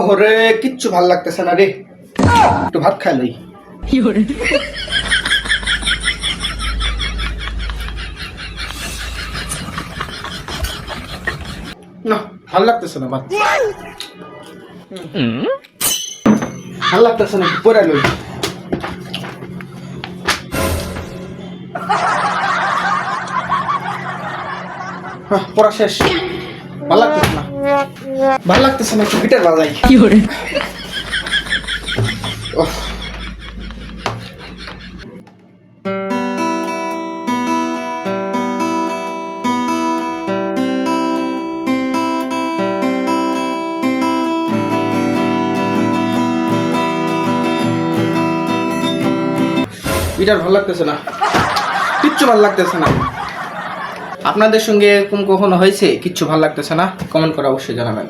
ওরে কিচ্ছু ভাল লাগতেছে না রে, একটু ভাত খাই লই। না ভাল লাগতেছে না ভাত, ভাল লাগতেছে না, একটু পরে লই। পড়া শেষ, ভাল লাগতেছে না, ভাল লাগতেছে না, একটু গিটার বাজাই। ওহ, গিটার ভাল লাগতেছে না, কিচ্ছু ভাল লাগতেছে না। আপনাদের সঙ্গে এরকম কখনো হয়েছে কিচ্ছু ভাল লাগতেছে না? কমেন্ট করে অবশ্যই জানাবেন।